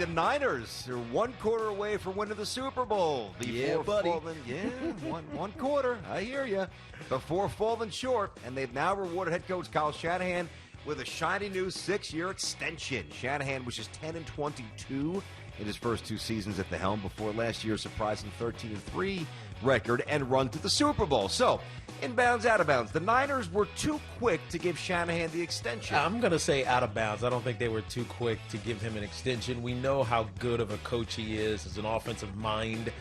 the Niners are 1 quarter away from winning the Super Bowl. Yeah, buddy. One quarter. I hear you. Before falling short, and they've now rewarded head coach Kyle Shanahan with a shiny new 6-year extension. Shanahan was just 10-22 in his first 2 seasons at the helm before last year's surprising 13-3 record and run to the Super Bowl. So, inbounds, out of bounds. The Niners were too quick to give Shanahan the extension. I'm going to say out of bounds. I don't think they were too quick to give him an extension. We know how good of a coach he is as an offensive mind.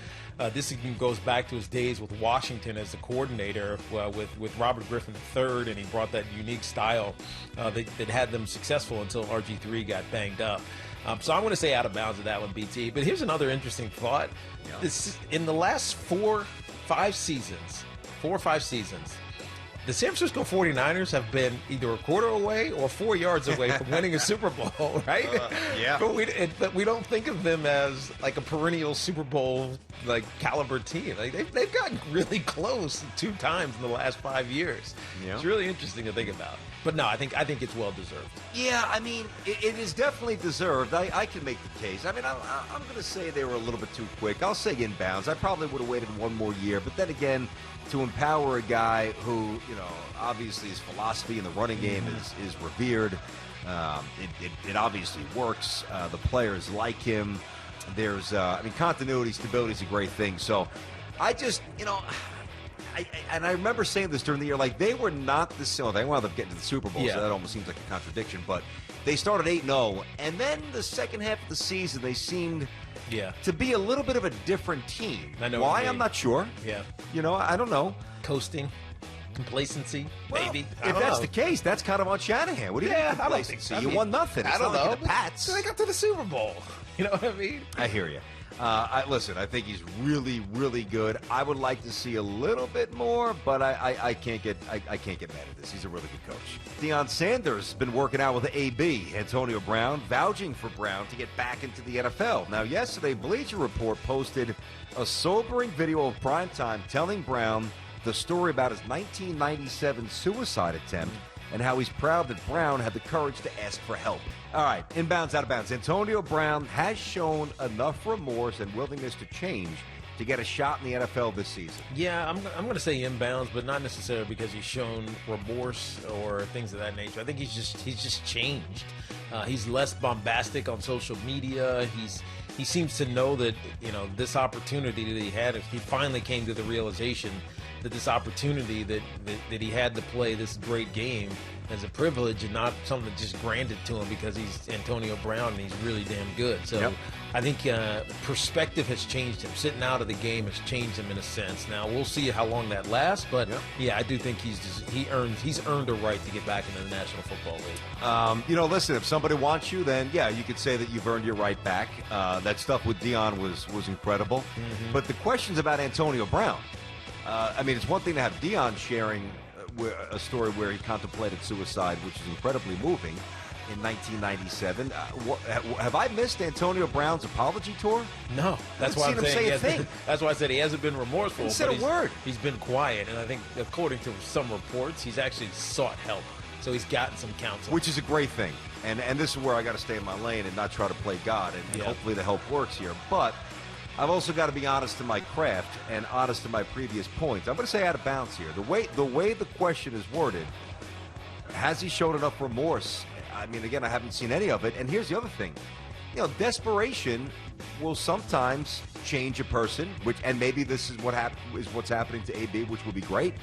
This even goes back to his days with Washington as the coordinator with Robert Griffin III, and he brought that unique style that had them successful until RG3 got banged up. So I'm going to say out of bounds of that one, BT. But here's another interesting thought. Yeah. This, in the last 4 or 5 seasons, the San Francisco 49ers have been either a quarter away or 4 yards away from winning a Super Bowl, right? Yeah. But we don't think of them as like a perennial Super Bowl like caliber team. Like they've gotten really close 2 times in the last 5 years. Yeah. It's really interesting to think about. But no, I think it's well deserved. Yeah, I mean, it is definitely deserved. I can make the case. I mean, I'm going to say they were a little bit too quick. I'll say inbounds. I probably would have waited 1 more year. But then again, to empower a guy who, obviously his philosophy in the running game is revered. It obviously works. The players like him. There's, continuity, stability is a great thing. So I just, I remember saying this during the year, like they were not the same. They wound up getting to the Super Bowl, so that almost seems like a contradiction. But they started 8-0, and then the second half of the season, they seemed to be a little bit of a different team. I know why? I'm not sure. Yeah, I don't know. Coasting, complacency, maybe. If that's the case, that's kind of on Shanahan. What do you think? I don't think so. You won nothing. It's I don't not know. like the Pats. They got to the Super Bowl. You know what I mean? I hear you. Listen, I think he's really, really good. I would like to see a little bit more, but I can't get mad at this. He's a really good coach. Deion Sanders has been working out with AB, Antonio Brown, vouching for Brown to get back into the NFL. Now, yesterday, Bleacher Report posted a sobering video of primetime telling Brown the story about his 1997 suicide attempt and how he's proud that Brown had the courage to ask for help. All right, inbounds, out of bounds. Antonio Brown has shown enough remorse and willingness to change to get a shot in the NFL this season. Yeah, I'm going to say inbounds, but not necessarily because he's shown remorse or things of that nature. I think he's just changed. He's less bombastic on social media. He seems to know that this opportunity that he had. He finally came to the realization that this opportunity that he had to play this great game as a privilege and not something just granted to him because he's Antonio Brown and he's really damn good. So I think perspective has changed him. Sitting out of the game has changed him in a sense. Now we'll see how long that lasts, but I do think he's earned a right to get back into the National Football League. Listen, if somebody wants you, then you could say that you've earned your right back. That stuff with Deion was incredible. But the questions about Antonio Brown. It's one thing to have Deion sharing a story where he contemplated suicide, which is incredibly moving, in 1997. Have I missed Antonio Brown's apology tour? No, that's why I'm saying that's why I said he hasn't been remorseful. He said a word. He's been quiet, and I think according to some reports, he's actually sought help. So he's gotten some counsel, which is a great thing. And this is where I got to stay in my lane and not try to play God. And hopefully the help works here, but I've also got to be honest to my craft and honest to my previous points. I'm going to say out of bounds here. The way the question is worded, has he shown enough remorse? Again, I haven't seen any of it. And here's the other thing. Desperation will sometimes change a person, and maybe this is what's happening to AB, which will be great.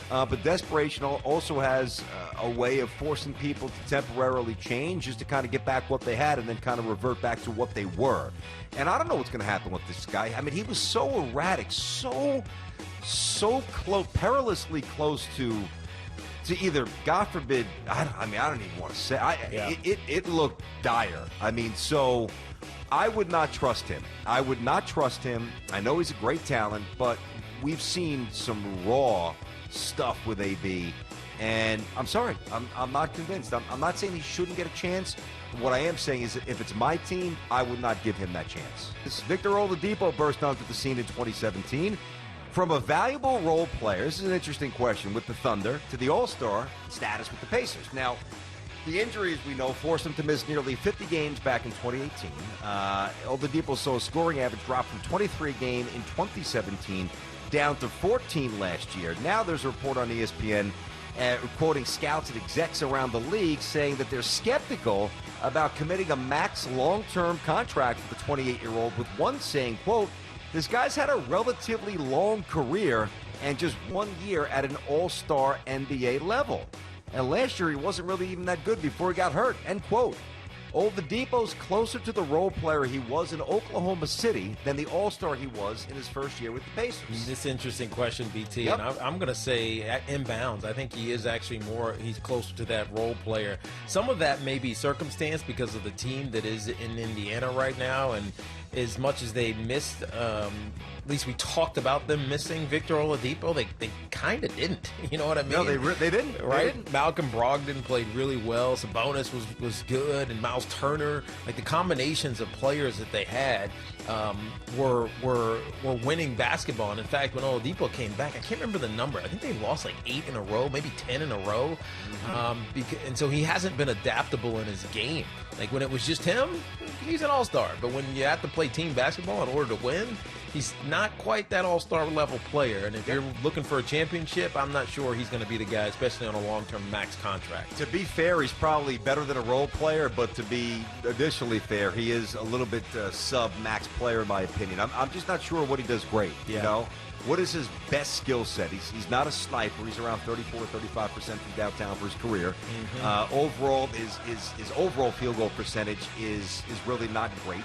But desperation also has a way of forcing people to temporarily change just to kind of get back what they had and then kind of revert back to what they were. And I don't know what's going to happen with this guy. He was so erratic, so close, perilously close to either, God forbid, I don't even want to say. It looked dire. So I would not trust him. I know he's a great talent, but we've seen some raw stuff with AB, and I'm sorry, I'm not convinced. I'm not saying he shouldn't get a chance. What I am saying is that if it's my team, I would not give him that chance. Victor Oladipo burst onto the scene in 2017. From a valuable role player, this is an interesting question, with the Thunder, to the All-Star status with the Pacers. Now, The injuries, we know, forced him to miss nearly 50 games back in 2018. Oladipo saw a scoring average drop from 23 a game in 2017 down to 14 last year. Now there's a report on ESPN quoting scouts and execs around the league saying that they're skeptical about committing a max long-term contract for the 28-year-old, with one saying, quote, "This guy's had a relatively long career and just 1 year at an all-star NBA level. And last year he wasn't really even that good before he got hurt," end quote. Oladipo's closer to the role player he was in Oklahoma City than the all-star he was in his first year with the Pacers. This is an interesting question, BT, Yep. and I'm going to say at inbounds, I think he is actually he's closer to that role player. Some of that may be circumstance because of the team that is in Indiana right now, and as much as they missed, at least we talked about them missing Victor Oladipo, they kind of didn't. You know what I mean? No, they didn't. Right? They didn't. Malcolm Brogdon played really well. Sabonis was good, and Miles Turner. Like the combinations of players that they had were winning basketball. And in fact, when Oladipo came back, I can't remember the number. I think they lost like 8 in a row, maybe 10 in a row. And so he hasn't been adaptable in his game. Like when it was just him, he's an all-star. But when you have to play team basketball in order to win, he's not quite that all-star level player. And if you're looking for a championship, I'm not sure he's going to be the guy, especially on a long-term max contract. To be fair, he's probably better than a role player, but to be additionally fair, he is a little bit sub-max player in my opinion. I'm just not sure what he does great, you know? What is his best skill set? He's not a sniper. He's around 34-35% from downtown for his career. Overall, his overall field goal percentage is really not great.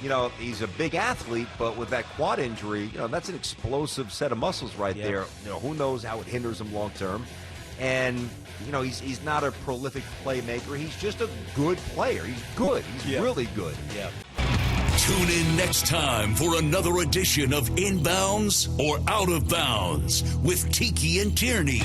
You know, he's a big athlete, but with that quad injury, you know, that's an explosive set of muscles right there. You know, who knows how it hinders him long term. And, you know, he's not a prolific playmaker. He's just a good player. He's good. He's really good. Yeah. Tune in next time for another edition of Inbounds or Out of Bounds with Tiki and Tierney.